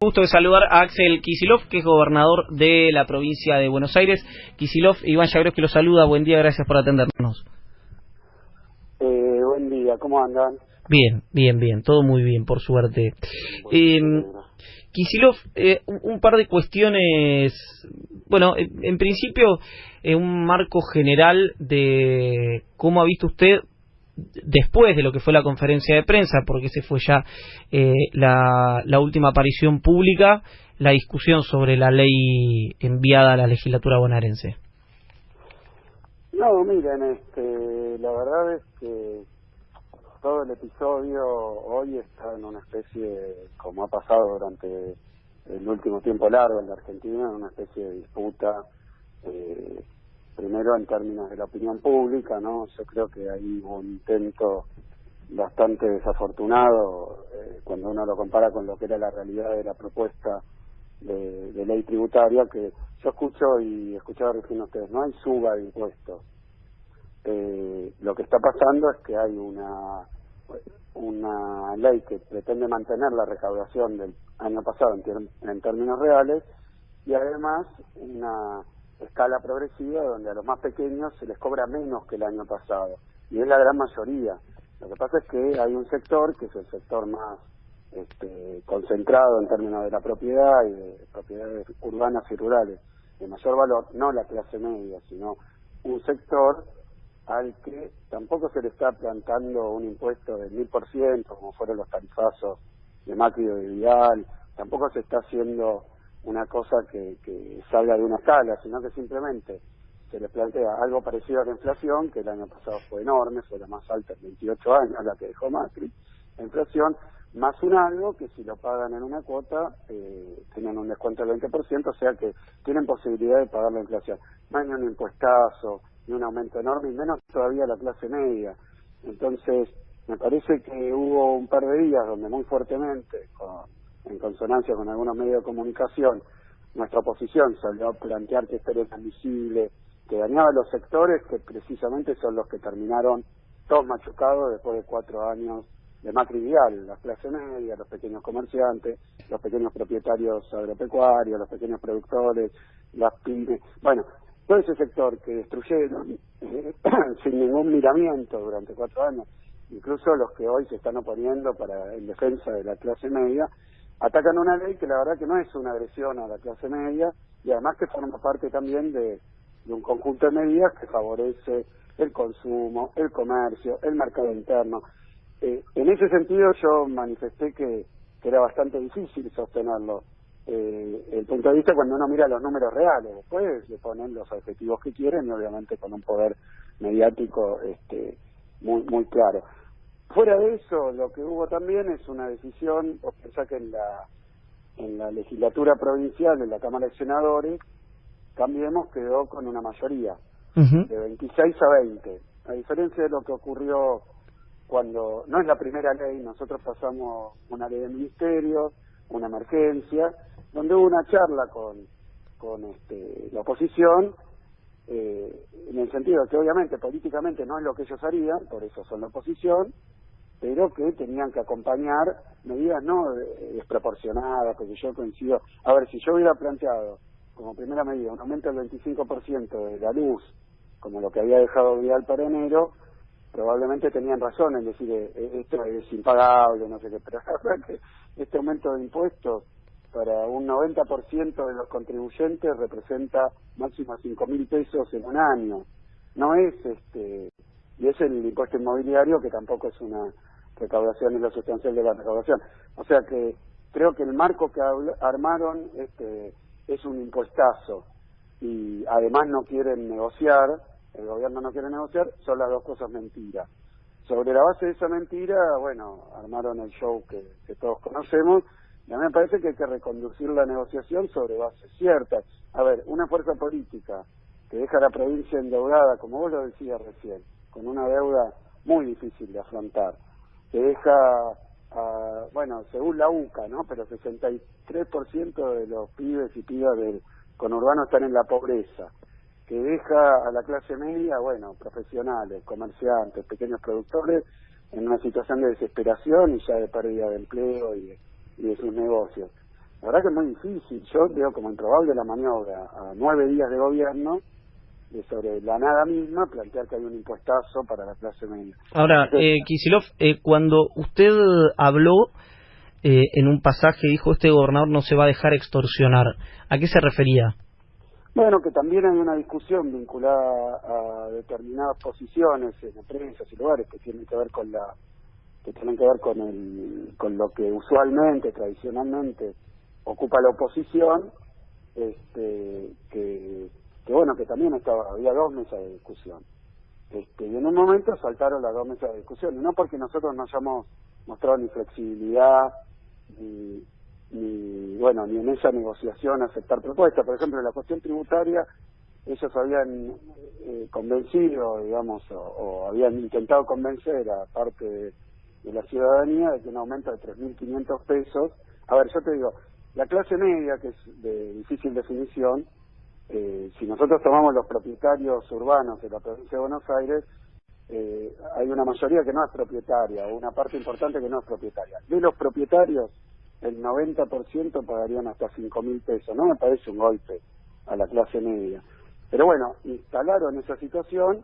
Gusto de saludar a Axel Kicillof, que es gobernador de la provincia de Buenos Aires. Kicillof, Iván Llaveros que lo saluda. Buen día, gracias por atendernos. Buen día, ¿cómo andan? Bien, todo muy bien, por suerte. Kicillof, un par de cuestiones, bueno, en principio, un marco general de cómo ha visto usted, después de lo que fue la conferencia de prensa, porque ese fue ya la última aparición pública, la discusión sobre la ley enviada a la legislatura bonaerense. No, miren, la verdad es que todo el episodio hoy está en una especie, como ha pasado durante el último tiempo largo en la Argentina, en una especie de disputa, primero en términos de la opinión pública, ¿no? Yo creo que hay un intento bastante desafortunado cuando uno lo compara con lo que era la realidad de la propuesta de ley tributaria, que yo escucho y escuchaba recién a ustedes, no hay suba de impuestos. Lo que está pasando es que hay una ley que pretende mantener la recaudación del año pasado en términos reales, y además una escala progresiva donde a los más pequeños se les cobra menos que el año pasado, y es la gran mayoría. Lo que pasa es que hay un sector, que es el sector más concentrado en términos de la propiedad y de propiedades urbanas y rurales de mayor valor, no la clase media, sino un sector al que tampoco se le está plantando un impuesto del 1000%, como fueron los tarifazos de Macri o de Vidal. Tampoco se está haciendo una cosa que salga de una escala, sino que simplemente se le plantea algo parecido a la inflación, que el año pasado fue enorme, fue la más alta en 28 años, la que dejó Macri. La inflación, más un algo que si lo pagan en una cuota, tienen un descuento del 20%, o sea que tienen posibilidad de pagar la inflación. No hay ni un impuestazo, ni un aumento enorme, y menos todavía la clase media. Entonces, me parece que hubo un par de días donde muy fuertemente, en consonancia con algunos medios de comunicación, nuestra oposición salió a plantear que esto era inadmisible, que dañaba a los sectores que precisamente son los que terminaron todos machucados después de 4 años de Macri y Vidal: la clase media, los pequeños comerciantes, los pequeños propietarios agropecuarios, los pequeños productores, las pymes. Bueno, todo ese sector que destruyeron sin ningún miramiento durante 4 años, incluso los que hoy se están oponiendo en defensa de la clase media, atacan una ley que la verdad que no es una agresión a la clase media, y además que forma parte también de un conjunto de medidas que favorece el consumo, el comercio, el mercado interno. En ese sentido yo manifesté que era bastante difícil sostenerlo. El punto de vista cuando uno mira los números reales, después le ponen los objetivos que quieren, y obviamente con un poder mediático muy claro. Fuera de eso, lo que hubo también es una decisión, o pensá que en la legislatura provincial, en la Cámara de Senadores, Cambiemos quedó con una mayoría de 26 a 20, a diferencia de lo que ocurrió cuando no es la primera ley. Nosotros pasamos una ley de ministerio, una emergencia, donde hubo una charla con la oposición, en el sentido que obviamente políticamente no es lo que ellos harían, por eso son la oposición, pero que tenían que acompañar medidas no desproporcionadas, porque yo coincido. A ver, si yo hubiera planteado como primera medida un aumento del 25% de la luz, como lo que había dejado Vidal para enero, probablemente tenían razón en decir esto es impagable, no sé qué, pero la verdad que este aumento de impuestos para un 90% de los contribuyentes representa máximo 5.000 pesos en un año. No es y es el impuesto inmobiliario, que tampoco es una recaudación, es lo sustancial de la recaudación. O sea que creo que el marco que armaron es un impuestazo, y además no quieren negociar, el gobierno no quiere negociar, son las dos cosas mentiras. Sobre la base de esa mentira, bueno, armaron el show que todos conocemos, y a mí me parece que hay que reconducir la negociación sobre bases ciertas. A ver, una fuerza política que deja a la provincia endeudada, como vos lo decías recién, con una deuda muy difícil de afrontar, que deja, bueno, según la UCA, ¿no?, pero 63% de los pibes y pibas del conurbano están en la pobreza, que deja a la clase media, bueno, profesionales, comerciantes, pequeños productores, en una situación de desesperación y ya de pérdida de empleo y de sus negocios. La verdad que es muy difícil. Yo veo como improbable la maniobra a 9 días de gobierno de sobre la nada misma plantear que hay un impuestazo para la clase media. Ahora, Kicillof, cuando usted habló en un pasaje, dijo este gobernador no se va a dejar extorsionar, ¿a qué se refería? Bueno, que también hay una discusión vinculada a determinadas posiciones en empresas y lugares que tienen que ver con con lo que usualmente, tradicionalmente ocupa la oposición, que bueno, que también había 2 mesas de discusión. Y en un momento saltaron las 2 mesas de discusión, y no porque nosotros no hayamos mostrado ni flexibilidad, ni en esa negociación aceptar propuestas. Por ejemplo, en la cuestión tributaria, ellos habían convencido, digamos, o habían intentado convencer a parte de la ciudadanía de que un aumento de 3.500 pesos, a ver, yo te digo, la clase media, que es de difícil definición, si nosotros tomamos los propietarios urbanos de la provincia de Buenos Aires, hay una mayoría que no es propietaria, o una parte importante que no es propietaria. De los propietarios, el 90% pagarían hasta 5.000 pesos. No me parece un golpe a la clase media. Pero bueno, instalaron esa situación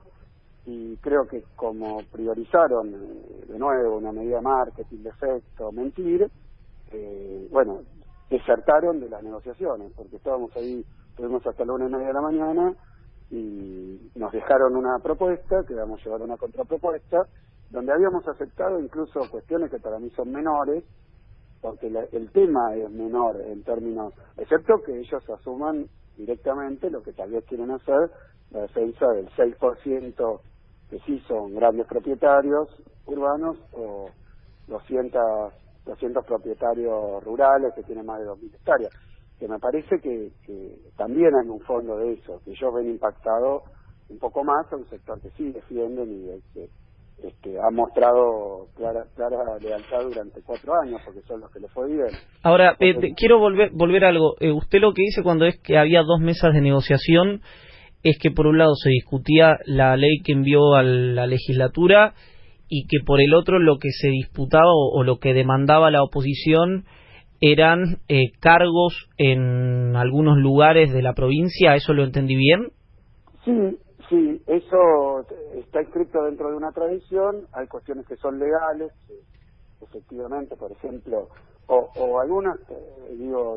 y creo que como priorizaron, de nuevo, una medida de marketing, de efecto, mentir, desertaron de las negociaciones, porque estábamos ahí, estuvimos hasta la 1:30 de la mañana y nos dejaron una propuesta, que vamos a llevar una contrapropuesta, donde habíamos aceptado incluso cuestiones que para mí son menores, porque el tema es menor en términos, excepto que ellos asuman directamente lo que tal vez quieren hacer, la defensa del 6% que sí son grandes propietarios urbanos, o 200 propietarios rurales que tienen más de 2.000 hectáreas, que me parece que también hay un fondo de eso, que ellos ven impactado un poco más a un sector que sí defienden y que ha mostrado clara lealtad durante 4 años, porque son los que les fue bien. Ahora, quiero volver a algo. Usted lo que dice cuando es que había 2 mesas de negociación es que por un lado se discutía la ley que envió a la legislatura y que por el otro lo que se disputaba o lo que demandaba la oposición eran cargos en algunos lugares de la provincia. ¿Eso lo entendí bien? Sí, eso está escrito dentro de una tradición. Hay cuestiones que son legales, efectivamente, por ejemplo, o algunas,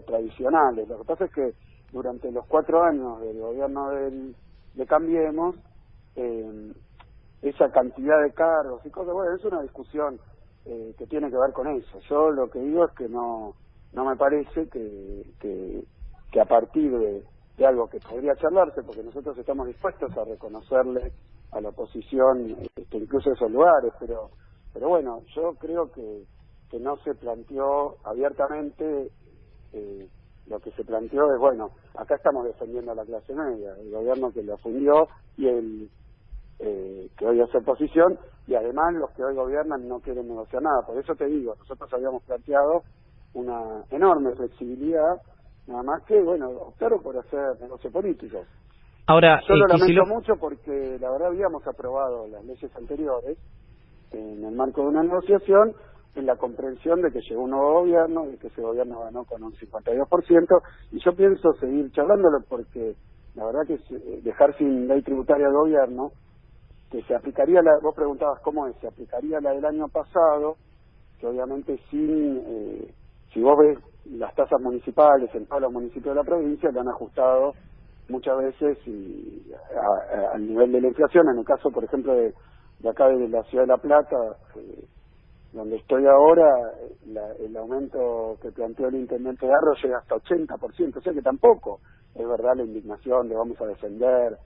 tradicionales. Lo que pasa es que durante los 4 años del gobierno de Cambiemos, esa cantidad de cargos y cosas, bueno, es una discusión que tiene que ver con eso. Yo lo que digo es que no me parece que a partir de algo que podría charlarse, porque nosotros estamos dispuestos a reconocerle a la oposición incluso esos lugares, pero bueno, yo creo que no se planteó abiertamente. Lo que se planteó es, bueno, acá estamos defendiendo a la clase media, el gobierno que lo fundió y el que hoy hace oposición, y además los que hoy gobiernan no quieren negociar nada. Por eso te digo, nosotros habíamos planteado una enorme flexibilidad, nada más que, bueno, optaron por hacer negocios políticos. Ahora, yo lo lamento mucho porque la verdad habíamos aprobado las leyes anteriores en el marco de una negociación, en la comprensión de que llegó un nuevo gobierno y que ese gobierno ganó con un 52%, y yo pienso seguir charlándolo porque la verdad que dejar sin ley tributaria al gobierno, que se aplicaría vos preguntabas cómo es, se aplicaría la del año pasado, que obviamente si vos ves las tasas municipales en todos los municipios de la provincia, lo han ajustado muchas veces al nivel de la inflación. En el caso, por ejemplo, de acá de la Ciudad de La Plata, donde estoy ahora, el aumento que planteó el intendente Garro llega hasta 80%, o sea que tampoco es verdad la indignación de vamos a defender.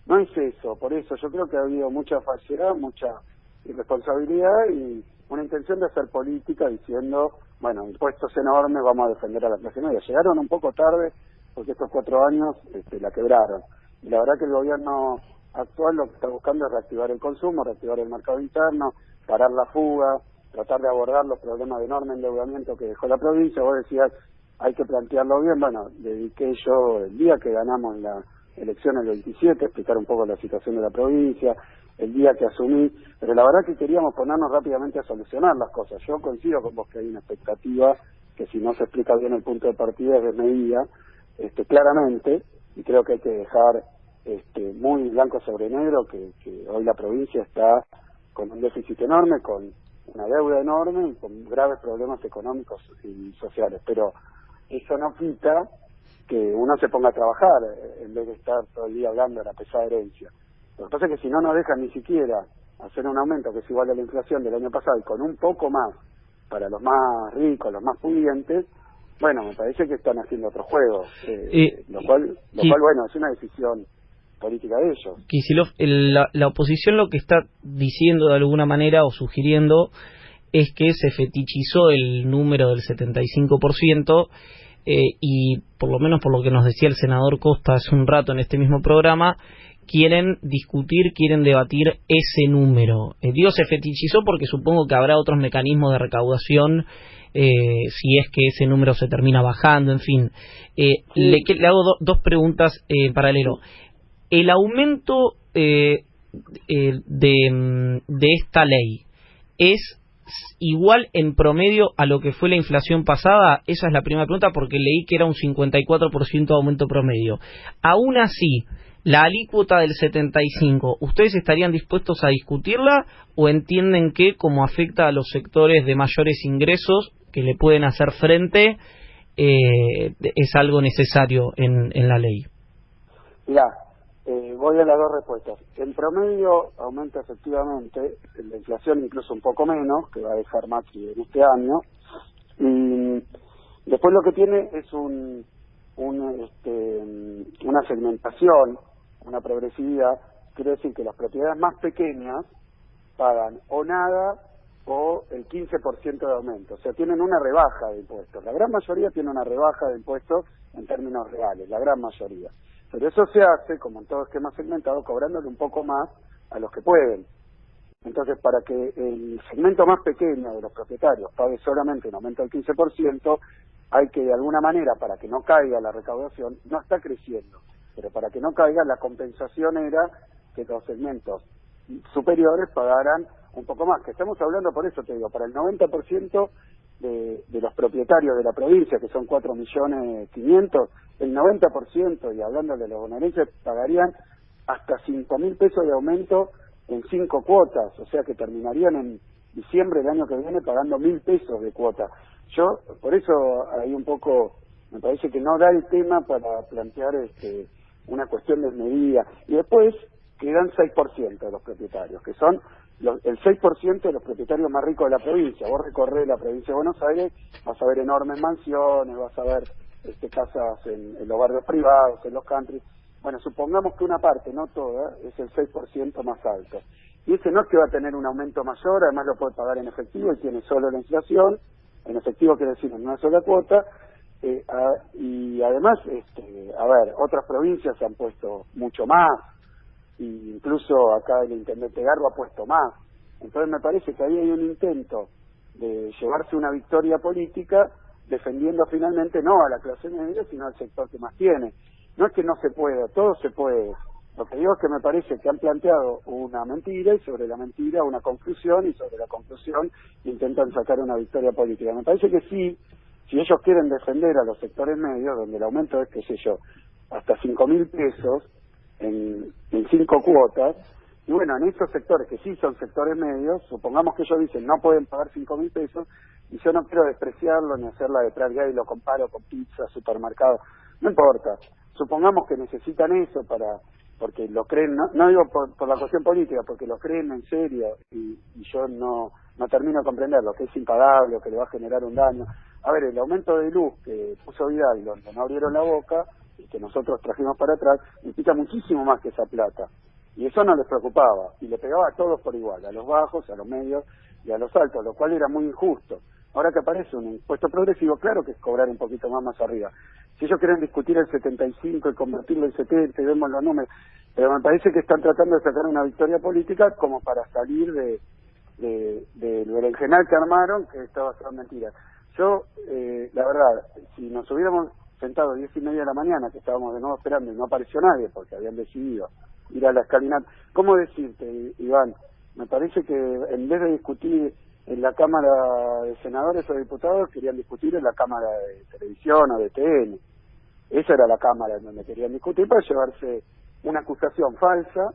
No es eso, por eso yo creo que ha habido mucha falsedad, mucha irresponsabilidad y una intención de hacer política diciendo, bueno, impuestos enormes, vamos a defender a la clase media. Llegaron un poco tarde porque estos 4 años la quebraron. Y la verdad que el gobierno actual lo que está buscando es reactivar el consumo, reactivar el mercado interno, parar la fuga, tratar de abordar los problemas de enorme endeudamiento que dejó la provincia. Vos decías, hay que plantearlo bien. Bueno, dediqué yo el día que ganamos la elección el 27 a explicar un poco la situación de la provincia, el día que asumí, pero la verdad que queríamos ponernos rápidamente a solucionar las cosas. Yo coincido con vos que hay una expectativa que si no se explica bien el punto de partida es desmedida, claramente, y creo que hay que dejar muy blanco sobre negro que hoy la provincia está con un déficit enorme, con una deuda enorme y con graves problemas económicos y sociales, pero eso no quita que uno se ponga a trabajar en vez de estar todo el día hablando de la pesada herencia. Lo que pasa es que si no nos dejan ni siquiera hacer un aumento que es igual a la inflación del año pasado y con un poco más para los más ricos, los más pudientes, bueno, me parece que están haciendo otro juego, lo cual, bueno, es una decisión política de ellos. Kicillof, la oposición lo que está diciendo de alguna manera o sugiriendo es que se fetichizó el número del 75%, y por lo menos por lo que nos decía el senador Costa hace un rato en este mismo programa, quieren discutir, quieren debatir ese número. Digo se fetichizó porque supongo que habrá otros mecanismos de recaudación si es que ese número se termina bajando, en fin. Le hago dos preguntas en paralelo. El aumento de esta ley es igual en promedio a lo que fue la inflación pasada. Esa es la primera pregunta, porque leí que era un 54% de aumento promedio. Aún así, la alícuota del 75%, ¿ustedes estarían dispuestos a discutirla o entienden que, como afecta a los sectores de mayores ingresos que le pueden hacer frente, es algo necesario en la ley? Mirá, voy a las dos respuestas. En promedio aumenta efectivamente la inflación, incluso un poco menos, que va a dejar Macri en este año. Y después lo que tiene es una segmentación, una progresividad. Quiere decir que las propiedades más pequeñas pagan o nada o el 15% de aumento. O sea, tienen una rebaja de impuestos. La gran mayoría tiene una rebaja de impuestos en términos reales, la gran mayoría. Pero eso se hace, como en todo esquema segmentado, cobrándole un poco más a los que pueden. Entonces, para que el segmento más pequeño de los propietarios pague solamente un aumento del 15%, hay que, de alguna manera, para que no caiga la recaudación, no está creciendo, pero para que no caiga, la compensación era que los segmentos superiores pagaran un poco más. Que estamos hablando, por eso te digo, para el 90% de los propietarios de la provincia, que son 4.500.000, el 90%, y hablándole de los bonaerenses, pagarían hasta 5.000 pesos de aumento en 5 cuotas, o sea que terminarían en diciembre del año que viene pagando 1.000 pesos de cuota. Yo, por eso ahí un poco, me parece que no da el tema para plantear una cuestión desmedida. Y después quedan 6% de los propietarios, que son el 6% de los propietarios más ricos de la provincia. Vos recorrés la provincia de Buenos Aires, vas a ver enormes mansiones, vas a ver casas en los barrios privados, en los country. Bueno, supongamos que una parte, no toda, es el 6% más alto. Y ese no es que va a tener un aumento mayor, además lo puede pagar en efectivo y tiene solo la inflación, en efectivo quiere decir en una sola cuota, y además, otras provincias se han puesto mucho más, e incluso acá el intendente Garbo ha puesto más. Entonces me parece que ahí hay un intento de llevarse una victoria política defendiendo finalmente no a la clase media, sino al sector que más tiene. No es que no se pueda, todo se puede. Lo que digo es que me parece que han planteado una mentira y sobre la mentira una conclusión y sobre la conclusión intentan sacar una victoria política. Me parece que sí, si ellos quieren defender a los sectores medios, donde el aumento es, qué sé yo, hasta 5.000 pesos en 5 cuotas, y bueno, en estos sectores que sí son sectores medios, supongamos que ellos dicen no pueden pagar 5.000 pesos, y yo no quiero despreciarlo ni hacerla de Prague y lo comparo con pizza, supermercado, no importa. Supongamos que necesitan eso porque lo creen, no digo por la cuestión política, porque lo creen en serio y yo no termino de comprenderlo, que es impagable o que le va a generar un daño. A ver, el aumento de luz que puso Vidal, donde no abrieron la boca y que nosotros trajimos para atrás, implica muchísimo más que esa plata. Y eso no les preocupaba, y le pegaba a todos por igual, a los bajos, a los medios y a los altos, lo cual era muy injusto. Ahora que aparece un impuesto progresivo, claro que es cobrar un poquito más arriba. Si ellos quieren discutir el 75 y convertirlo en 70 y vemos los números, pero me parece que están tratando de sacar una victoria política como para salir del berenjenal que armaron, que estaba basado en mentiras. Yo, la verdad, si nos hubiéramos sentado 10:30 de la mañana, que estábamos de nuevo esperando y no apareció nadie porque habían decidido ir a la escalinata, ¿cómo decirte, Iván? Me parece que en vez de discutir en la Cámara de Senadores o Diputados querían discutir en la Cámara de Televisión o de TN. Esa era la Cámara en donde querían discutir para llevarse una acusación falsa,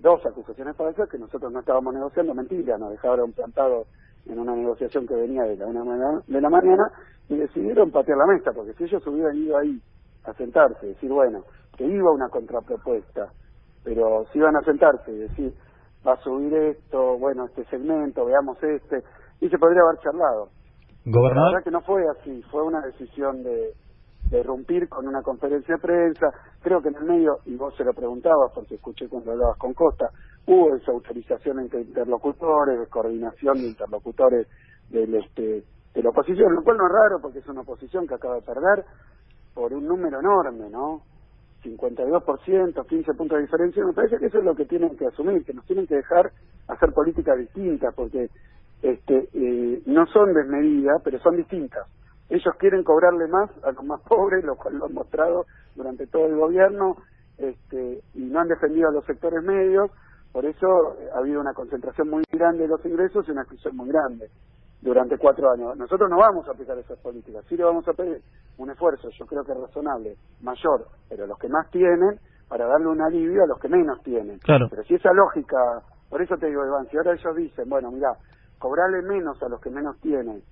dos acusaciones falsas que nosotros no estábamos negociando, mentira, nos dejaron plantados en una negociación que venía de la 1 de la mañana y decidieron patear la mesa, porque si ellos hubieran ido ahí a sentarse y decir, bueno, que iba una contrapropuesta, pero si iban a sentarse y decir, va a subir esto, bueno, este segmento, veamos y se podría haber charlado. Gobernador. La verdad que no fue así, fue una decisión de irrumpir con una conferencia de prensa. Creo que en el medio, y vos se lo preguntabas porque escuché cuando hablabas con Costa, hubo desautorización entre interlocutores, de coordinación de interlocutores de la oposición, lo cual no es raro porque es una oposición que acaba de perder por un número enorme, ¿no? 52%, 15 puntos de diferencia. Me parece que eso es lo que tienen que asumir, que nos tienen que dejar hacer políticas distintas, porque no son desmedidas, pero son distintas. Ellos quieren cobrarle más a los más pobres, lo cual lo han mostrado durante todo el gobierno, y no han defendido a los sectores medios. Por eso ha habido una concentración muy grande de los ingresos y una exclusión muy grande durante 4 años. Nosotros no vamos a aplicar esas políticas, sí le vamos a pedir un esfuerzo, yo creo que razonable, mayor, pero los que más tienen, para darle un alivio a los que menos tienen. Claro. Pero si esa lógica, por eso te digo, Iván, si ahora ellos dicen, bueno, mira, cobrarle menos a los que menos tienen,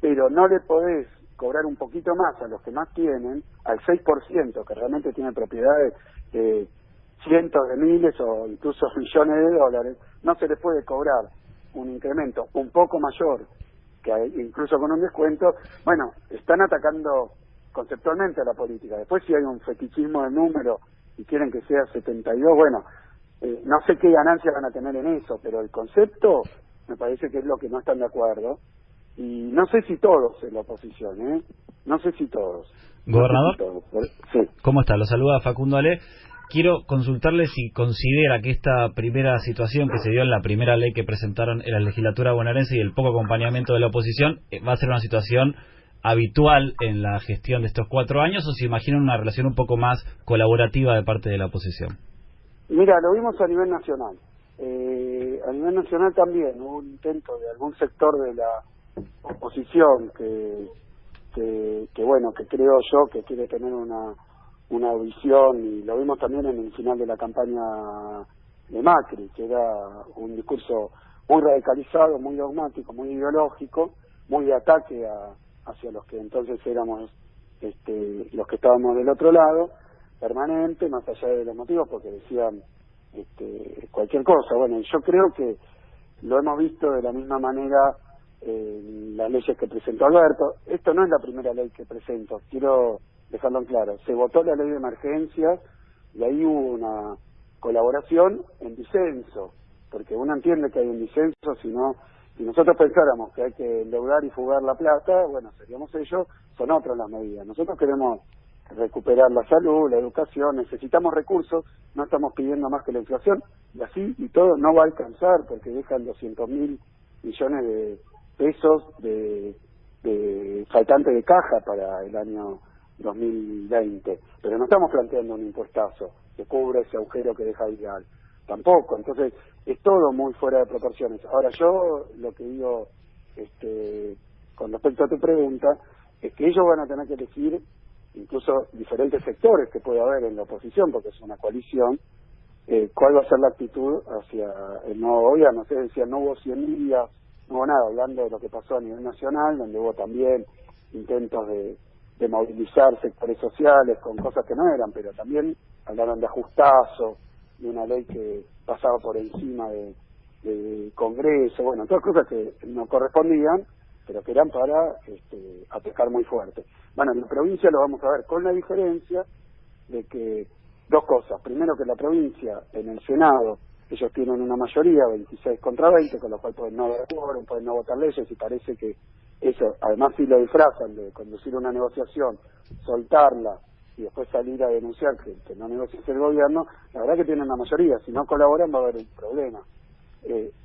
pero no le podés cobrar un poquito más a los que más tienen, al 6%, que realmente tiene propiedades de cientos de miles o incluso millones de dólares, no se les puede cobrar un incremento un poco mayor, que incluso con un descuento. Bueno, están atacando conceptualmente a la política. Después si hay un fetichismo de número y quieren que sea 72, bueno, no sé qué ganancias van a tener en eso, pero el concepto me parece que es lo que no están de acuerdo. Y no sé si todos en la oposición, no sé si todos. Gobernador, no sé si todos, sí. ¿Cómo está? Lo saluda Facundo Ale. Quiero consultarle si considera que esta primera situación que se dio en la primera ley que presentaron en la legislatura bonaerense y el poco acompañamiento de la oposición va a ser una situación habitual en la gestión de estos 4 años, o se imaginan una relación un poco más colaborativa de parte de la oposición. Mira, lo vimos a nivel nacional. A nivel nacional también hubo un intento de algún sector de la oposición que bueno, que creo yo que quiere tener una visión, y lo vimos también en el final de la campaña de Macri, que era un discurso muy radicalizado, muy dogmático, muy ideológico, muy de ataque hacia los que entonces éramos los que estábamos del otro lado, permanente, más allá de los motivos, porque decían cualquier cosa. Bueno, yo creo que lo hemos visto de la misma manera en las leyes que presentó Alberto. Esto no es la primera ley que presento, quiero dejarlo en claro. Se votó la ley de emergencias y ahí hubo una colaboración en disenso, porque uno entiende que hay un disenso. Si nosotros pensáramos que hay que endeudar y fugar la plata, bueno, seríamos ellos, son otras las medidas. Nosotros queremos recuperar la salud, la educación, necesitamos recursos, no estamos pidiendo más que la inflación, y así y todo no va a alcanzar, porque dejan 200.000 millones de pesos de faltante de caja para el año 2020, pero no estamos planteando un impuestazo que cubra ese agujero que deja Vidal, tampoco. Entonces es todo muy fuera de proporciones. Ahora yo lo que digo con respecto a tu pregunta es que ellos van a tener que elegir, incluso diferentes sectores que puede haber en la oposición, porque es una coalición, cuál va a ser la actitud hacia el nuevo gobierno. Ustedes decían, no hubo 100 días, no hubo nada, hablando de lo que pasó a nivel nacional, donde hubo también intentos de movilizar sectores sociales con cosas que no eran, pero también hablaron de ajustazo, de una ley que pasaba por encima de Congreso, bueno, todas cosas que no correspondían, pero que eran para atacar muy fuerte. Bueno, en la provincia lo vamos a ver, con la diferencia de que dos cosas. Primero, que la provincia, en el Senado, ellos tienen una mayoría, 26 contra 20, con lo cual pueden no dar quórum, pueden no votar leyes, y parece que eso, además si lo disfrazan de conducir una negociación, soltarla y después salir a denunciar que no negocies el gobierno, la verdad que tienen una mayoría. Si no colaboran va a haber un problema.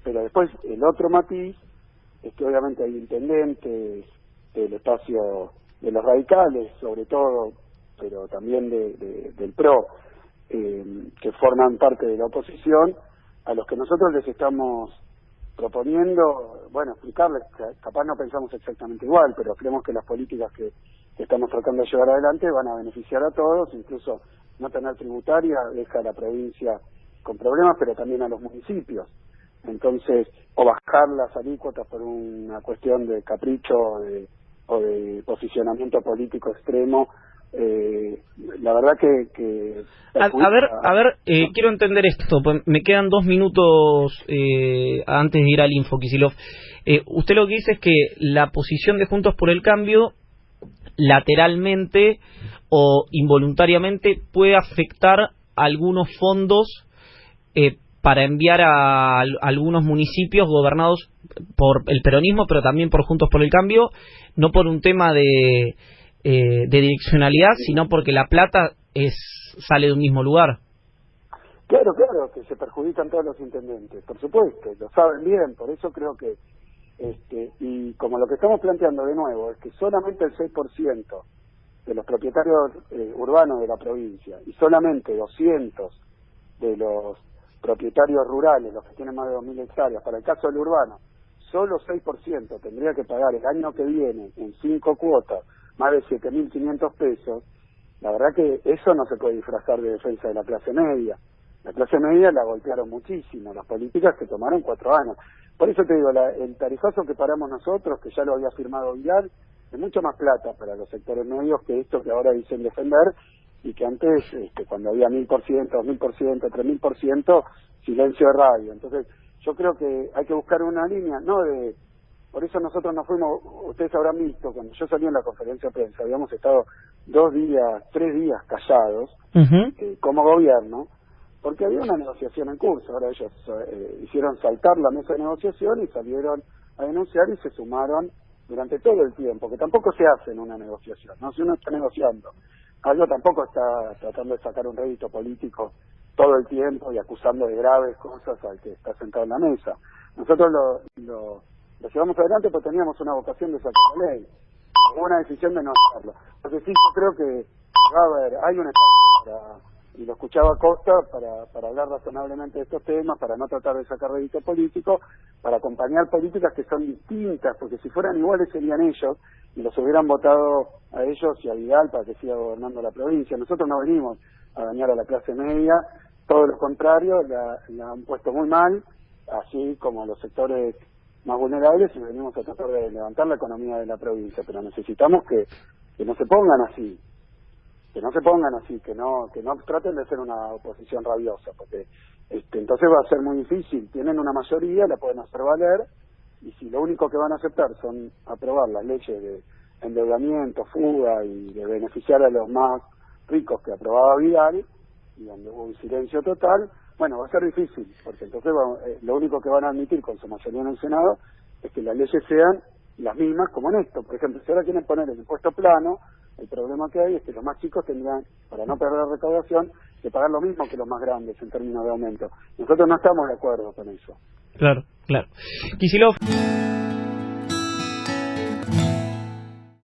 Pero después el otro matiz es que obviamente hay intendentes del espacio de los radicales, sobre todo, pero también del PRO, que forman parte de la oposición, a los que nosotros les estamos proponiendo, bueno, explicarles, que capaz no pensamos exactamente igual, pero creemos que las políticas que estamos tratando de llevar adelante van a beneficiar a todos, incluso no tener tributaria deja a la provincia con problemas, pero también a los municipios. Entonces, o bajar las alícuotas por una cuestión de capricho o de posicionamiento político extremo, la verdad que a ver, quiero entender esto, pues me quedan 2 minutos antes de ir al info, Kicillof. Usted lo que dice es que la posición de Juntos por el Cambio lateralmente o involuntariamente puede afectar algunos fondos para enviar a algunos municipios gobernados por el peronismo, pero también por Juntos por el Cambio, no por un tema de direccionalidad, sino porque la plata sale de un mismo lugar. Claro, que se perjudican todos los intendentes, por supuesto, lo saben bien, por eso creo que, y como lo que estamos planteando de nuevo, es que solamente el 6% de los propietarios urbanos de la provincia y solamente 200 de los propietarios rurales, los que tienen más de 2.000 hectáreas, para el caso del urbano, solo 6% tendría que pagar el año que viene en 5 cuotas, más de 7.500 pesos, la verdad que eso no se puede disfrazar de defensa de la clase media. La clase media la golpearon muchísimo, las políticas que tomaron 4 años. Por eso te digo, el tarifazo que paramos nosotros, que ya lo había firmado Vidal, es mucho más plata para los sectores medios que esto que ahora dicen defender, y que antes, cuando había 1.000%, 2.000%, 3.000%, silencio de radio. Entonces, yo creo que hay que buscar una línea, no de... Por eso nosotros nos fuimos, ustedes habrán visto, cuando yo salí en la conferencia de prensa, habíamos estado 2 días, 3 días callados, como gobierno, porque había una negociación en curso. Ahora ellos hicieron saltar la mesa de negociación y salieron a denunciar y se sumaron durante todo el tiempo, que tampoco se hace en una negociación, ¿no? Si uno está negociando, algo tampoco está tratando de sacar un rédito político todo el tiempo y acusando de graves cosas al que está sentado en la mesa. Nosotros lo llevamos adelante porque teníamos una vocación de sacar la ley, hubo una decisión de no hacerlo. Entonces sí, yo creo que va a haber, hay un espacio y lo escuchaba Costa, para hablar razonablemente de estos temas, para no tratar de sacar rédito político, para acompañar políticas que son distintas, porque si fueran iguales serían ellos, y los hubieran votado a ellos y a Vidal para que siga gobernando la provincia. Nosotros no venimos a dañar a la clase media, todo lo contrario, la han puesto muy mal, así como a los sectores más vulnerables, y venimos a tratar de levantar la economía de la provincia, pero necesitamos que no se pongan así, que no traten de ser una oposición rabiosa, porque entonces va a ser muy difícil. Tienen una mayoría, la pueden hacer valer, y si lo único que van a aceptar son aprobar las leyes de endeudamiento, fuga y de beneficiar a los más ricos que aprobaba Vidal, y donde hubo un silencio total, bueno, va a ser difícil, porque entonces lo único que van a admitir con su mayoría en el Senado es que las leyes sean las mismas como en esto. Por ejemplo, si ahora quieren poner el impuesto plano, el problema que hay es que los más chicos tendrán, para no perder recaudación, que pagar lo mismo que los más grandes en términos de aumento. Nosotros no estamos de acuerdo con eso. Claro. Kicillof.